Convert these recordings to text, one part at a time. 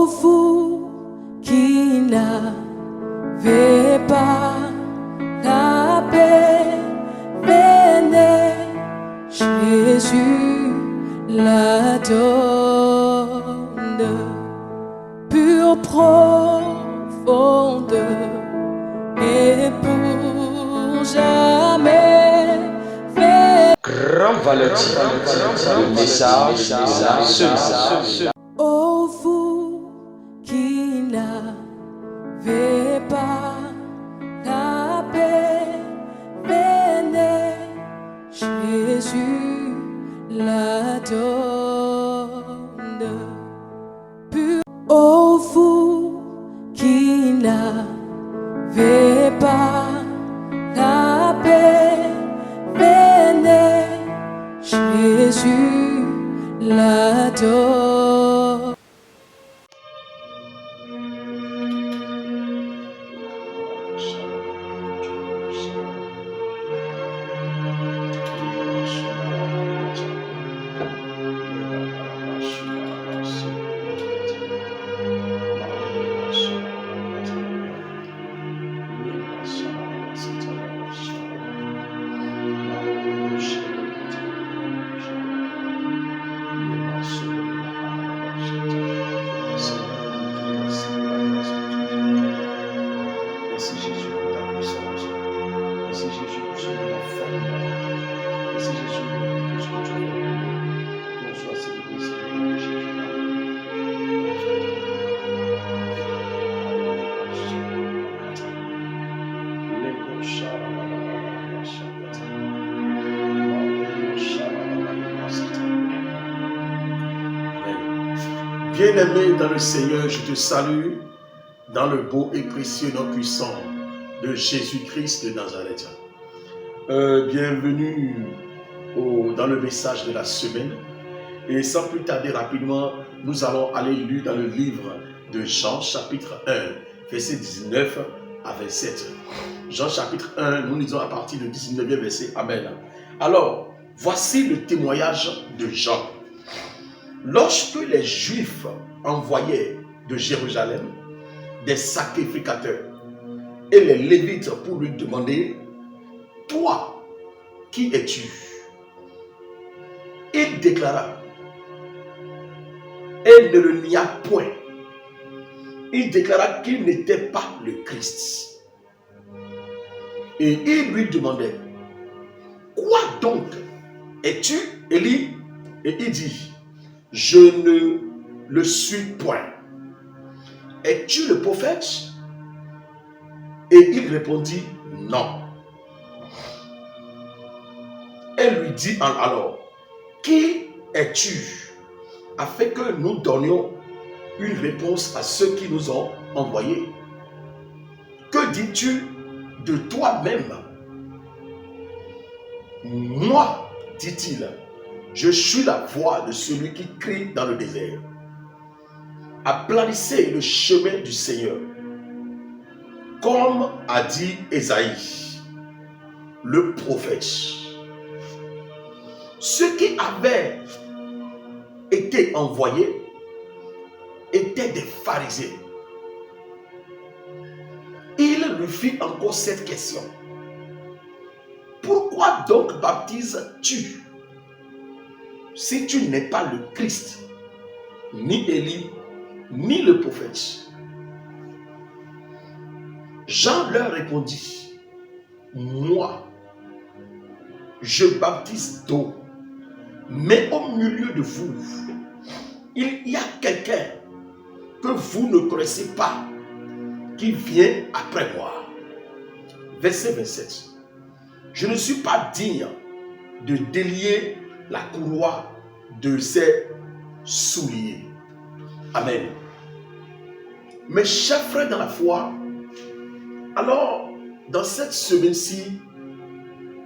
vous qui n'avez pas la paix, venez, Jésus la donne, pure, profonde et pour jamais. Grand valeur, le message ce. Ô vous qui n'avez pas la paix, venez, Jésus la donne. Pur, ô vous qui n'avez pas la paix, venez, Jésus la donne. Bien-aimé dans le Seigneur, je te salue dans le beau et précieux nom puissant de Jésus-Christ de Nazareth. Bienvenue dans le message de la semaine. Et sans plus tarder rapidement, nous allons aller lire dans le livre de Jean chapitre 1, verset 19 à 27. Jean chapitre 1, nous lisons à partir du 19e verset. Amen. Alors, voici le témoignage de Jean. Lorsque les Juifs envoyaient de Jérusalem des sacrificateurs et les Lévites pour lui demander « Toi, qui es-tu » il déclara et ne le nia point. Il déclara qu'il n'était pas le Christ. Et il lui demandait « Quoi donc es-tu, Élie » Et il dit « Je ne le suis point. Es-tu le prophète » Et il répondit « Non. » Elle lui dit alors « Qui es-tu » afin que nous donnions une réponse à ceux qui nous ont envoyés. Que dis-tu de toi-même? Moi, dit-il, je suis la voix de celui qui crie dans le désert. Aplanissez le chemin du Seigneur. Comme a dit Ésaïe, le prophète. Ceux qui avaient été envoyés étaient des pharisiens. Il lui fit encore cette question. Pourquoi donc baptises-tu si tu n'es pas le Christ, ni Élie, ni le prophète? Jean leur répondit, moi, je baptise d'eau, mais au milieu de vous, il y a quelqu'un que vous ne connaissez pas, qui vient après moi. Verset 27. Je ne suis pas digne de délier la courroie de ses souliers. Amen. Mes chers frères dans la foi, alors dans cette semaine-ci,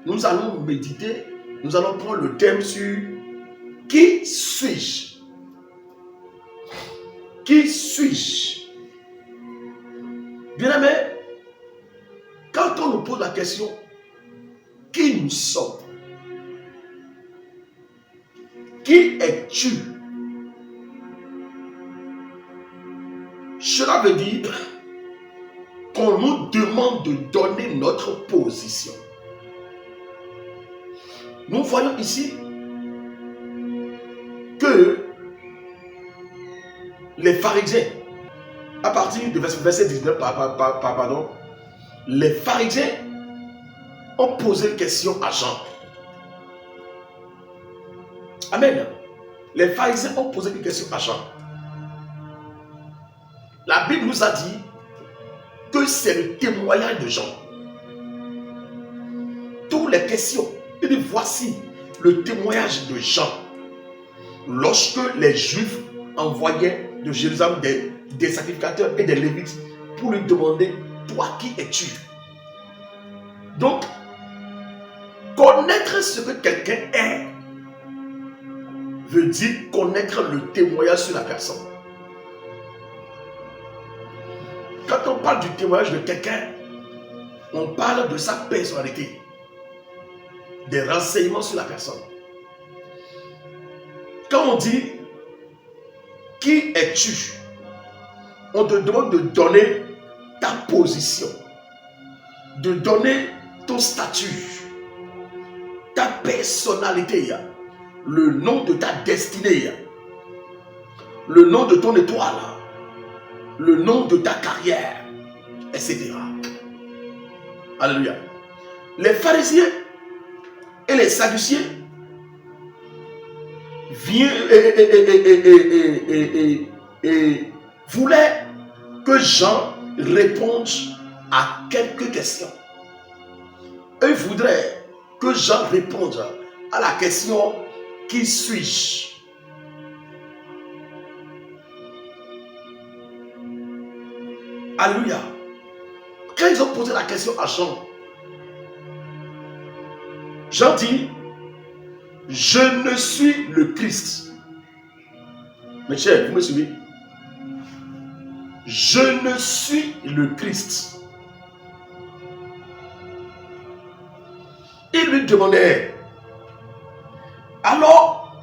nous allons méditer, nous allons prendre le thème sur qui suis-je? Qui suis-je? Bien-aimé, quand on nous pose la question, qui nous sommes? Qui es-tu? Cela veut dire qu'on nous demande de donner notre position. Nous voyons ici que les pharisiens, à partir du verset 19, pardon, les pharisiens ont posé une question à Jean. Amen. Les pharisiens ont posé une question à Jean. La Bible nous a dit que c'est le témoignage de Jean. Toutes les questions, il dit voici le témoignage de Jean. Lorsque les Juifs envoyaient de Jérusalem des sacrificateurs et des Lévites pour lui demander, toi qui es-tu? Donc, connaître ce que quelqu'un est veut dire connaître le témoignage sur la personne. Quand on parle du témoignage de quelqu'un, on parle de sa personnalité, des renseignements sur la personne. Quand on dit qui es-tu, on te demande de donner ta position, de donner ton statut, ta personnalité, le nom de ta destinée, le nom de ton étoile, le nom de ta carrière, etc. Alléluia. Les pharisiens et les sadduciens voulaient que Jean réponde à quelques questions. Eux voudraient que Jean réponde à la question « Qui suis-je » Alléluia. Quand ils ont posé la question à Jean, Jean dit, je ne suis le Christ. Mes chers, vous me suivez? Je ne suis le Christ. Il lui demandait, alors,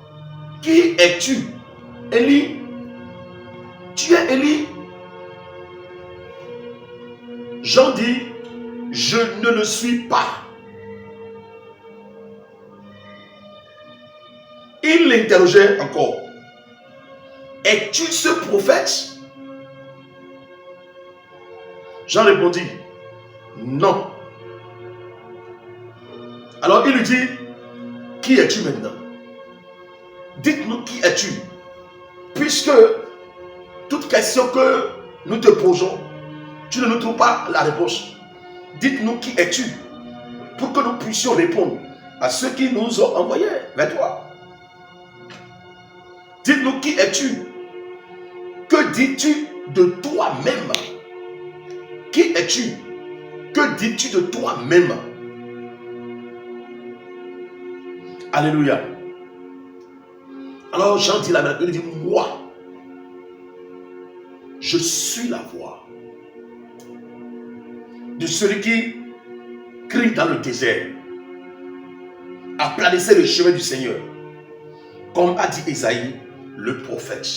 qui es-tu? Élie? Tu es Élie? Jean dit, je ne le suis pas. Il l'interrogeait encore. Es-tu ce prophète? Jean répondit, non. Alors il lui dit, qui es-tu maintenant? Dites-nous qui es-tu? Puisque toute question que nous te posons, tu ne nous trouves pas la réponse. Dites-nous qui es-tu? Pour que nous puissions répondre à ceux qui nous ont envoyés vers toi. Dites-nous qui es-tu? Que dis-tu de toi-même? Qui es-tu? Que dis-tu de toi-même? Alléluia. Alors Jean dit la même chose, il dit, moi, je suis la voix de celui qui crie dans le désert. Aplanissez le chemin du Seigneur, comme a dit Isaïe, le prophète.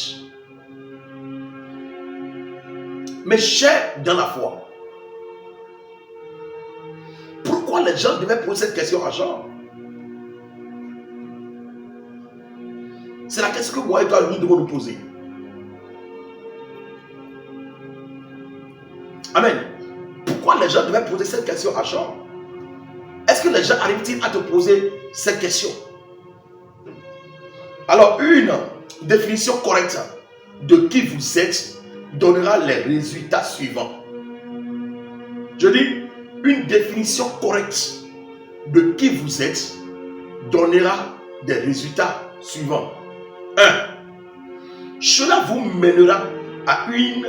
Mes chers dans la foi, pourquoi les gens devaient poser cette question à Jean? C'est la question que moi et toi nous devons nous poser. Amen. Pourquoi les gens devaient poser cette question à Jean? Est-ce que les gens arrivent-ils à te poser cette question? Alors, une définition correcte de qui vous êtes donnera les résultats suivants. Je dis, une définition correcte de qui vous êtes donnera des résultats suivants. 1. Cela vous mènera à une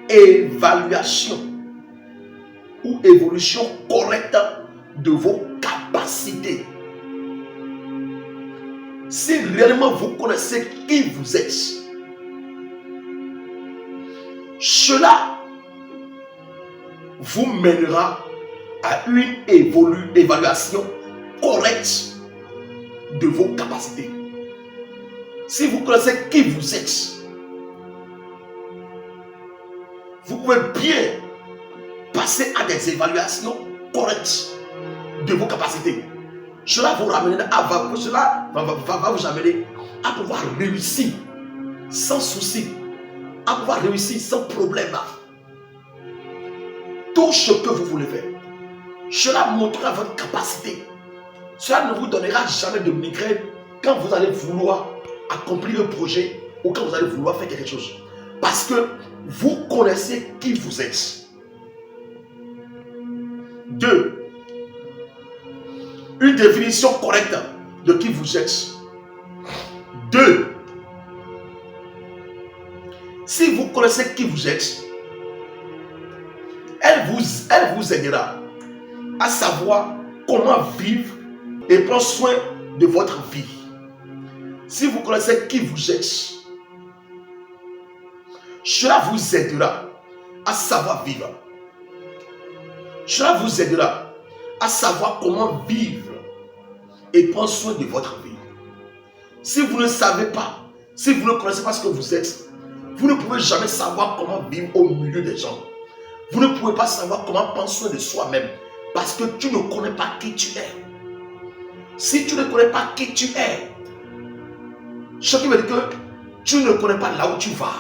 évaluation ou évolution correcte de vos capacités. Si réellement vous connaissez qui vous êtes, cela vous mènera à une évaluation correcte de vos capacités. Si vous connaissez qui vous êtes, vous pouvez bien passer à des évaluations correctes de vos capacités. Cela va vous amener à pouvoir réussir sans souci, à pouvoir réussir sans problème. Tout ce que vous voulez faire, cela montrera votre capacité. Cela ne vous donnera jamais de migraine quand vous allez vouloir accomplir un projet ou quand vous allez vouloir faire quelque chose. Parce que vous connaissez qui vous êtes. 2. Une définition correcte de qui vous êtes. 2. Si vous connaissez qui vous êtes, elle vous aidera à savoir comment vivre et prendre soin de votre vie. Si vous connaissez qui vous êtes, cela vous aidera à savoir vivre. Cela vous aidera à savoir comment vivre et prendre soin de votre vie. Si vous ne savez pas, si vous ne connaissez pas ce que vous êtes, vous ne pouvez jamais savoir comment vivre au milieu des gens. Vous ne pouvez pas savoir comment prendre soin de soi-même parce que tu ne connais pas qui tu es. Si tu ne connais pas qui tu es, ce qui veut dire que tu ne connais pas là où tu vas.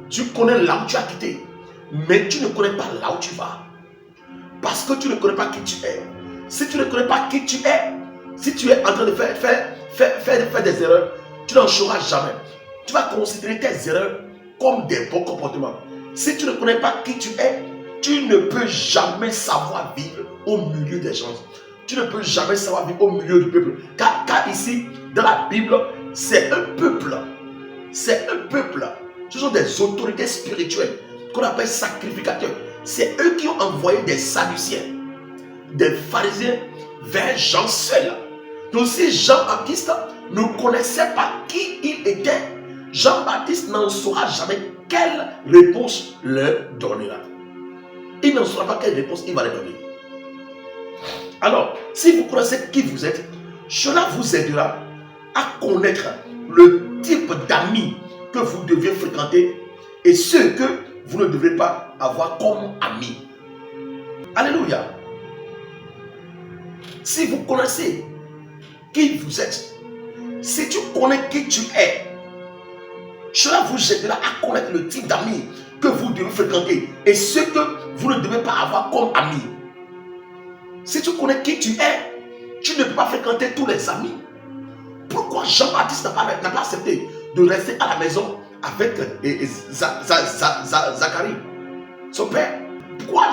Tu connais là où tu as quitté, mais tu ne connais pas là où tu vas. Parce que tu ne connais pas qui tu es. Si tu ne connais pas qui tu es, si tu es en train de faire des erreurs, tu n'en sauras jamais. Tu vas considérer tes erreurs comme des bons comportements. Si tu ne connais pas qui tu es, tu ne peux jamais savoir vivre au milieu des gens. Tu ne peux jamais savoir vivre au milieu du peuple. Car ici, dans la Bible, c'est un peuple. C'est un peuple. Ce sont des autorités spirituelles qu'on appelle sacrificateurs. C'est eux qui ont envoyé des Sadduciens, des pharisiens vers Jean seul. Donc si Jean-Baptiste ne connaissait pas qui il était, Jean-Baptiste n'en saura jamais quelle réponse leur donnera. Il n'en saura pas quelle réponse il va leur donner. Alors, si vous connaissez qui vous êtes, cela vous aidera à connaître le type d'amis que vous devez fréquenter et ceux que vous ne devrez pas avoir comme amis. Alléluia. Si vous connaissez qui vous êtes, si tu connais qui tu es, cela vous aidera à connaître le type d'amis que vous devez fréquenter et ceux que vous ne devez pas avoir comme amis. Si tu connais qui tu es, tu ne peux pas fréquenter tous les amis. Pourquoi Jean-Baptiste n'a pas accepté de rester à la maison avec Zacharie, son père? Pourquoi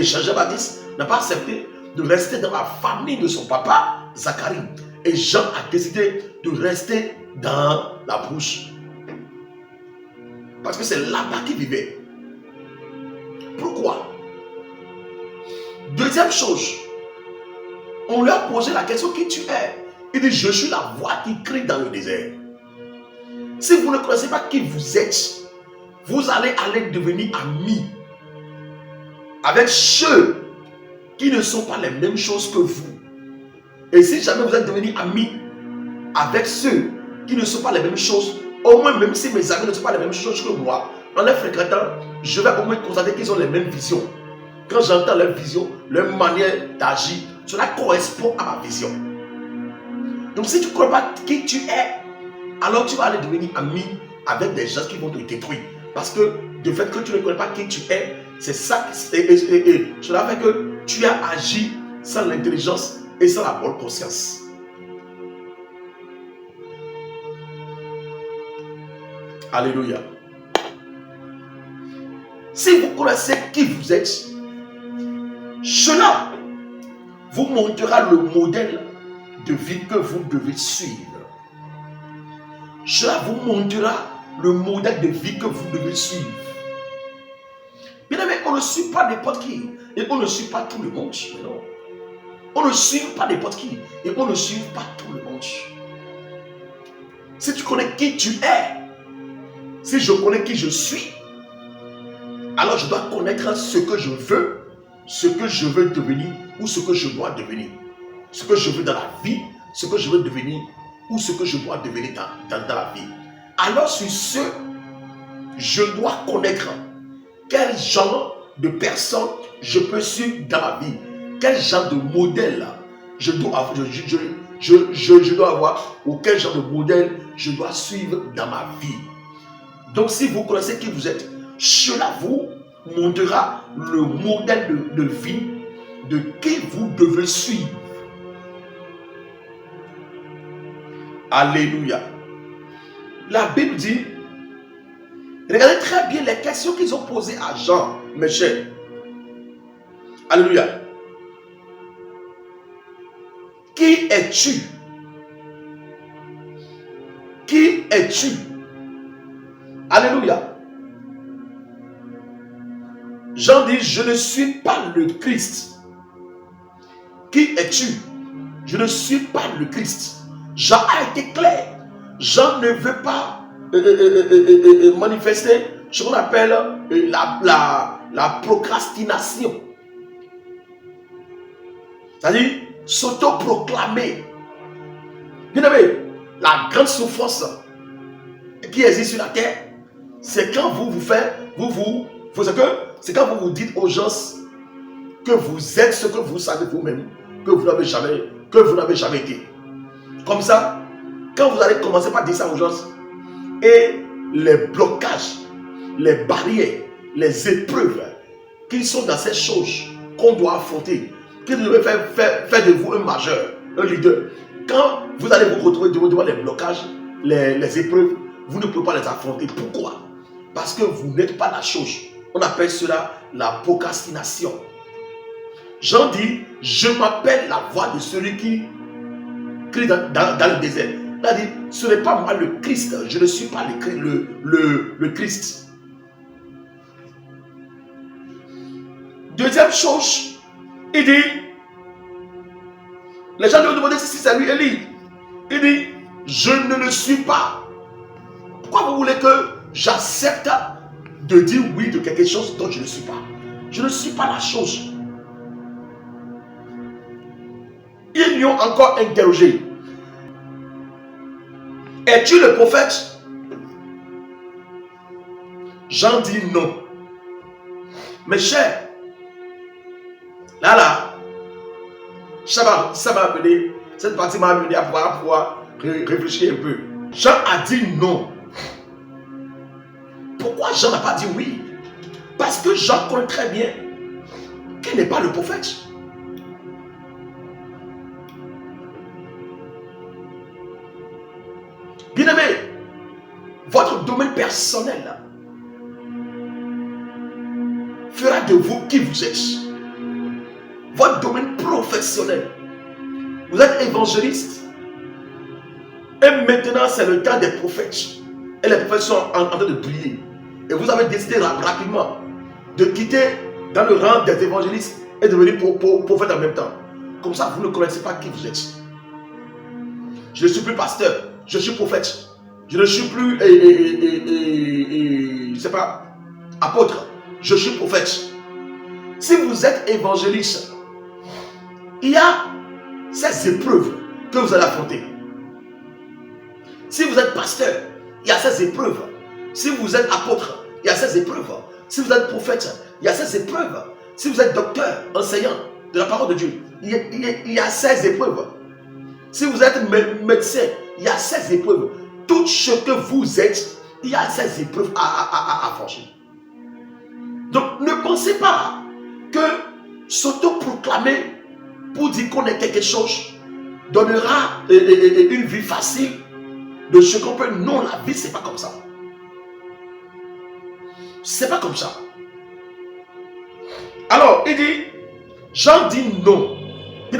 Jean-Baptiste n'a pas accepté de rester dans la famille de son papa, Zacharie? Et Jean a décidé de rester dans la brousse. Parce que c'est là-bas qu'il vivait. Pourquoi? Deuxième chose, on lui a posé la question qui tu es. Il dit, je suis la voix qui crie dans le désert. Si vous ne connaissez pas qui vous êtes, vous allez devenir amis avec ceux qui ne sont pas les mêmes choses que vous. Et si jamais vous êtes devenu amis avec ceux qui ne sont pas les mêmes choses, au moins même si mes amis ne sont pas les mêmes choses que moi, en les fréquentant, je vais au moins constater qu'ils ont les mêmes visions. Quand j'entends leur vision, leur manière d'agir, cela correspond à ma vision. Donc si tu ne connais pas qui tu es, alors tu vas aller devenir ami avec des gens qui vont te détruire. Parce que du fait que tu ne connais pas qui tu es, c'est ça, cela fait que tu as agi sans l'intelligence et sans la bonne conscience. Alléluia. Si vous connaissez qui vous êtes, cela vous montrera le modèle de vie que vous devez suivre. Cela vous montrera le modèle de vie que vous devez suivre. Bien aimé, on ne suit pas n'importe qui et on ne suit pas tout le monde. Non. On ne suit pas n'importe qui et on ne suit pas tout le monde. Si tu connais qui tu es, si je connais qui je suis, alors je dois connaître ce que je veux, ce que je veux devenir ou ce que je dois devenir. Ce que je veux dans la vie, ce que je veux devenir ou ce que je dois devenir dans la vie. Alors sur ce, je dois connaître quel genre de personne je peux suivre dans ma vie. Quel genre de modèle je dois avoir ou quel genre de modèle je dois suivre dans ma vie. Donc si vous connaissez qui vous êtes, cela vous montrera le modèle de vie de qui vous devez suivre. Alléluia. La Bible dit, regardez très bien les questions qu'ils ont posées à Jean, mes chers. Alléluia. Qui es-tu? Qui es-tu? Alléluia. Jean dit, je ne suis pas le Christ. Qui es-tu? Je ne suis pas le Christ. Jean a été clair. Jean ne veut pas manifester ce qu'on appelle la procrastination. C'est-à-dire s'auto-proclamer. Bien aimé, la grande souffrance qui existe sur la terre, c'est quand c'est quand vous dites aux gens que vous êtes ce que vous savez vous-même, que vous n'avez jamais été. Comme ça, quand vous allez commencer par dire ça aux gens, et les blocages, les barrières, les épreuves qui sont dans ces choses qu'on doit affronter, qui devraient faire de vous un majeur, un leader. Quand vous allez vous retrouver devant les blocages, les épreuves, vous ne pouvez pas les affronter. Pourquoi? Parce que vous n'êtes pas la chose. On appelle cela la procrastination. Jean dit, je m'appelle la voix de celui qui crie dans le désert. Il a dit, ce n'est pas moi le Christ, je ne suis pas le Christ. Deuxième chose, il dit, les gens lui ont demandé si c'est lui Élie. Il dit, je ne le suis pas. Pourquoi vous voulez que j'accepte de dire oui de quelque chose dont je ne suis pas? Je ne suis pas la chose. Ils lui ont encore interrogé. Es-tu le prophète? Jean dit non. Mes chers, là, ça m'a amené, cette partie m'a amené à pouvoir réfléchir un peu. Jean a dit non. Pourquoi Jean n'a pas dit oui? Parce que Jean connaît très bien qu'il n'est pas le prophète. Bien-aimé, votre domaine personnel fera de vous qui vous êtes. Votre domaine professionnel. Vous êtes évangéliste. Et maintenant, c'est le temps des prophètes. Et les prophètes sont en train de briller. Et vous avez décidé rapidement de quitter dans le rang des évangélistes et de devenir prophète en même temps. Comme ça, vous ne connaissez pas qui vous êtes. Je ne suis plus pasteur. Je suis prophète. Je ne suis plus, je ne sais pas, apôtre. Je suis prophète. Si vous êtes évangéliste, il y a ces épreuves que vous allez affronter. Si vous êtes pasteur, il y a ces épreuves. Si vous êtes apôtre, il y a ces épreuves. Si vous êtes prophète, il y a ces épreuves. Si vous êtes docteur, enseignant de la parole de Dieu, il y a ces épreuves. Si vous êtes médecin, il y a ces épreuves. Tout ce que vous êtes, il y a ces épreuves à franchir. Donc ne pensez pas que s'auto-proclamer pour dire qu'on est quelque chose donnera une vie facile de ce qu'on peut. Non, la vie, c'est pas comme ça. C'est pas comme ça. Alors, il dit, Jean dit non. Il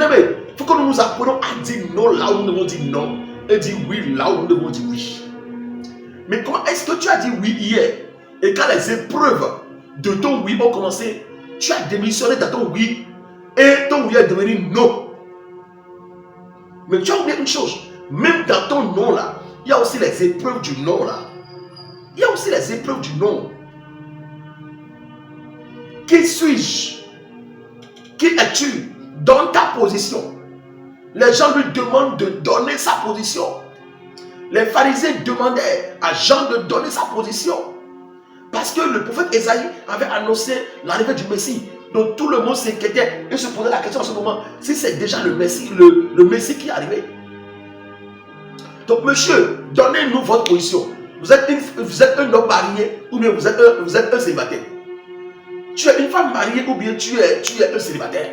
faut que nous nous apprenons à dire non là où nous devons dire non et dire oui là où nous devons dire oui. Mais comment est-ce que tu as dit oui hier et quand les épreuves de ton oui ont commencé, tu as démissionné dans ton oui et ton oui est devenu non? Mais tu as oublié une chose, même dans ton non là, il y a aussi les épreuves du non là. Il y a aussi les épreuves du non. Qui suis-je? Qui es-tu? Donne ta position. Les gens lui demandent de donner sa position. Les pharisiens demandaient à Jean de donner sa position. Parce que le prophète Esaïe avait annoncé l'arrivée du Messie. Donc tout le monde s'inquiétait et se posait la question en ce moment, si c'est déjà le Messie, le Messie qui est arrivé. Donc monsieur, donnez-nous votre position. Vous êtes un homme marié ou bien vous êtes un célibataire. Tu es une femme mariée ou bien tu es un célibataire.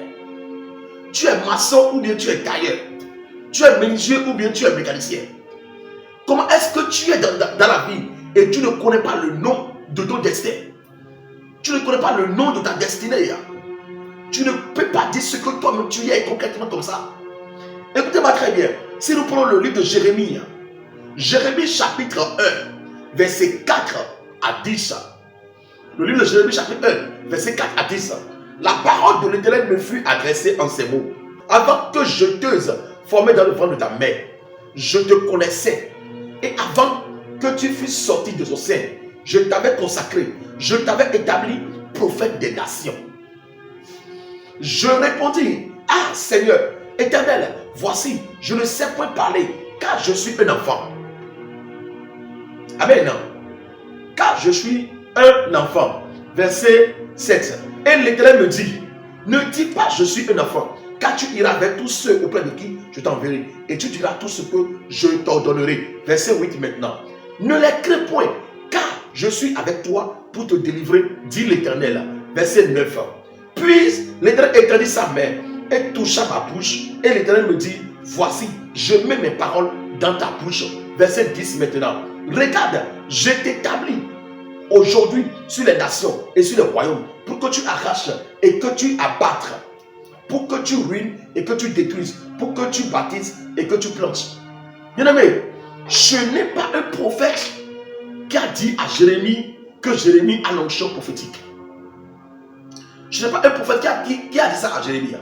Tu es maçon ou bien tu es tailleur. Tu es menuisier ou bien tu es mécanicien. Comment est-ce que tu es dans la vie et tu ne connais pas le nom de ton destin? Tu ne connais pas le nom de ta destinée. Tu ne peux pas dire ce que toi-même tu es concrètement comme ça. Écoutez-moi très bien. Si nous prenons le livre de Jérémie, Jérémie chapitre 1, verset 4 à 10. Le livre de Jérémie chapitre 1, verset 4 à 10. La parole de l'Éternel me fut adressée en ces mots. Avant que je te formé dans le ventre de ta mère, je te connaissais. Et avant que tu fusses sorti de son sein, je t'avais consacré, je t'avais établi prophète des nations. Je répondis, ah Seigneur, Éternel, voici, je ne sais point parler, car je suis un enfant. Amen. Car je suis un enfant. Verset 7. Et l'Éternel me dit, ne dis pas je suis un enfant, car tu iras vers tous ceux auprès de qui je t'enverrai, et tu diras tout ce que je t'ordonnerai. Verset 8 maintenant. Ne les crains point, car je suis avec toi pour te délivrer, dit l'Éternel. Verset 9. Puis l'Éternel étendit sa main et toucha ma bouche, et l'Éternel me dit, voici, je mets mes paroles dans ta bouche. Verset 10 maintenant. Regarde, je t'établis aujourd'hui sur les nations et sur les royaumes, pour que tu arraches et que tu abattes, pour que tu ruines et que tu détruises, pour que tu bâtisses et que tu plantes. Bien-aimé, je n'ai pas un prophète qui a dit à Jérémie que Jérémie a l'onction prophétique. Je n'ai pas un prophète qui a dit ça à Jérémie.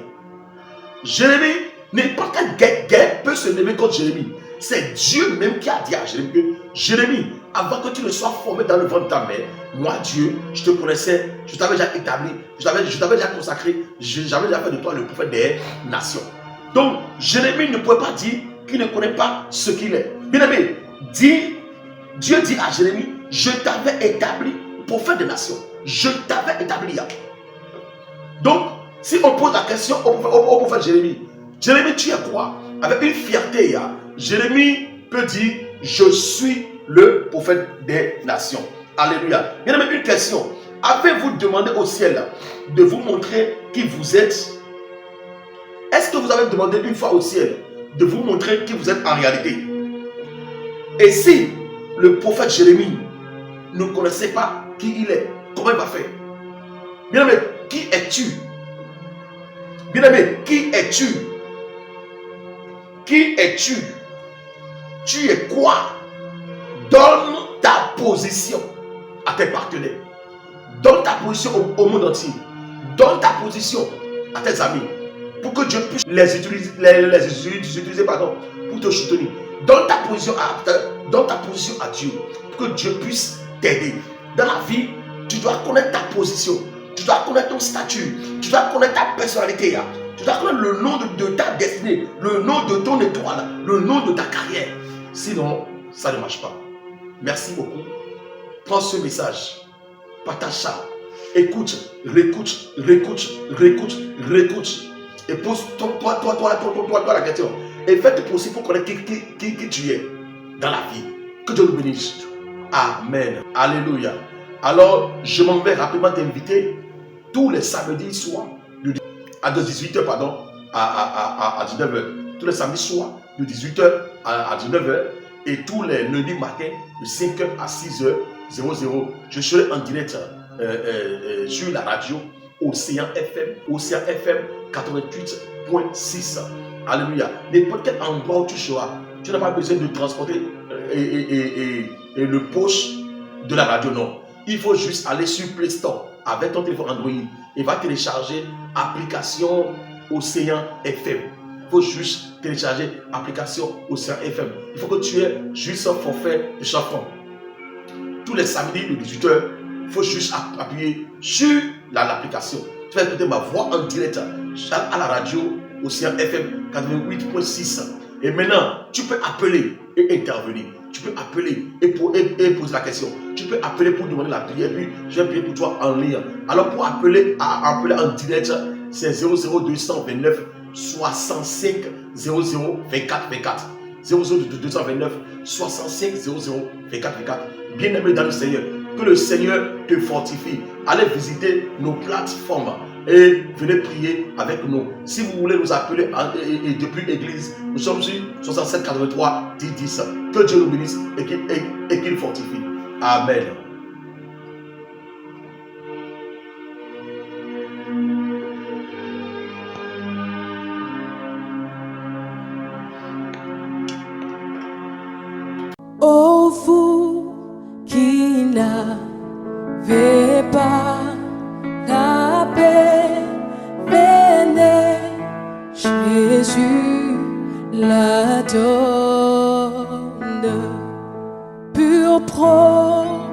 Jérémie, n'importe quelle guerre peut se lever contre Jérémie. C'est Dieu même qui a dit à Jérémie que Jérémie, avant que tu ne sois formé dans le ventre de ta mère, moi Dieu, je te connaissais, je t'avais déjà établi, je t'avais déjà consacré, j'avais déjà fait de toi le prophète des nations. Donc Jérémie ne pouvait pas dire qu'il ne connaît pas ce qu'il est. Bien aimé, Dieu dit à Jérémie, je t'avais établi prophète des nations. Je t'avais établi. Donc, si on pose la question au prophète Jérémie, Jérémie, tu es quoi? Avec une fierté, Jérémie peut dire, je suis le prophète des nations. Alléluia. Bien aimé, une question. Avez-vous demandé au ciel de vous montrer qui vous êtes? Est-ce que vous avez demandé une fois au ciel de vous montrer qui vous êtes en réalité? Et si le prophète Jérémie ne connaissait pas qui il est, comment il va faire? Bien aimé, qui es-tu? Bien aimé, qui es-tu? Qui es-tu? Tu es quoi? Donne ta position à tes partenaires. Donne ta position au monde entier. Donne ta position à tes amis. Pour que Dieu puisse les utiliser pour te soutenir. Donne ta position à Dieu. Pour que Dieu puisse t'aider. Dans la vie, tu dois connaître ta position. Tu dois connaître ton statut. Tu dois connaître ta personnalité. Tu dois connaître le nom de ta destinée. Le nom de ton étoile. Le nom de ta carrière. Sinon, ça ne marche pas. Merci beaucoup. Prends ce message. Partage ça. Écoute, réécoute. Et pose-toi la question. Et fais tout possible pour connaître qui tu es dans la vie. Que Dieu nous bénisse. Amen. Alléluia. Alors, je m'en vais rapidement t'inviter tous les samedis soirs à 18h, à 19h. Tous les samedis soirs de 18h à 19h et tous les lundis matins de 5h à 6h00. Je serai en direct sur la radio Océan FM 88.6. Alléluia. N'importe quel endroit où tu seras, tu n'as pas besoin de transporter le poche de la radio, non. Il faut juste aller sur Play Store avec ton téléphone Android et va télécharger l'application Océan FM. Il faut juste télécharger l'application Océan FM. Il faut que tu aies juste un forfait de chaque fois. Tous les samedis de 18h, il faut juste appuyer sur l'application. Tu vas écouter ma voix en direct à la radio Océan FM 88.6. Et maintenant, tu peux appeler intervenir. Tu peux appeler et poser la question. Tu peux appeler pour demander la prière. Puis je vais prier pour toi en ligne. Alors pour appeler en direct, c'est 00229 65 00 24 24. 00229 65 00 24 24. Bien-aimé dans le Seigneur, que le Seigneur te fortifie. Allez visiter nos plateformes et venez prier avec nous. Si vous voulez nous appeler depuis l'église, nous sommes sur 67 83 10 10. Que Dieu nous bénisse et qu'il fortifie. Amen. Oh, vous qui n'avez pas la paix, venez, Jésus la donne, pure profondeur.